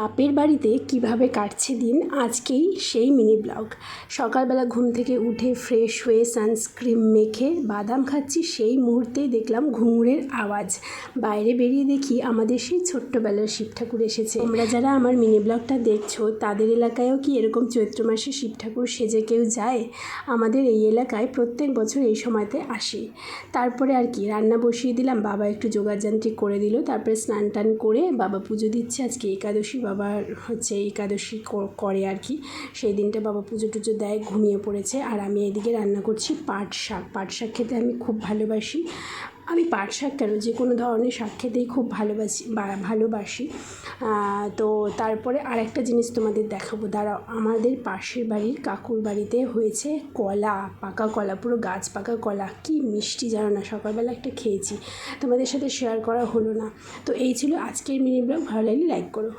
বাপের বাড়িতে কিভাবে কাটছে দিন, আজকেই সেই মিনি ব্লগ। সকালবেলা ঘুম থেকে উঠে ফ্রেশ হয়ে সানস্ক্রিন মেখে বাদাম খাচ্ছি, সেই মুহূর্তেই দেখলাম ঘুঙুরের আওয়াজ। বাইরে বেরিয়ে দেখি আমাদের সেই ছোট্টবেলার শিব ঠাকুর এসেছে। তোমরা যারা আমার মিনি ব্লগটা দেখছো, তাদের এলাকায়ও কি এরকম চৈত্র মাসে শিব ঠাকুর সেজে কেউ যায়? আমাদের এই এলাকায় প্রত্যেক বছর এই সময়তে আসে। তারপরে আর কি রান্না বসিয়ে দিলাম, বাবা একটু যোগাযান্ত্রিক করে দিল, তারপরে স্নান টান করে বাবা পুজো দিচ্ছে। আজকে একাদশী, বাবার একাদশী করে আর কি, সেই দিনটা বাবা পুজো টুজো দেয়, ঘুমিয়ে পড়েছে। আর আমি এদিকে রান্না করছি পাট শাক। পাট শাক খেতে আমি খুব ভালোবাসি। আমি পাট শাক কেন, যে কোনো ধরনের শাক খেতেই খুব ভালোবাসি। তো তারপরে আরেকটা জিনিস তোমাদের দেখাবো, দাঁড়াও। আমাদের পাশের বাড়ির কাকুর বাড়িতে হয়েছে কলা, পাকা কলা, পুরো গাছ পাকা কলা, কি মিষ্টি জানো না। সকালবেলা একটা খেয়েছি, তোমাদের সাথে শেয়ার করা হলো না। তো এই ছিল আজকের মিনি ব্লগ। ভালো লাগলে লাইক করো।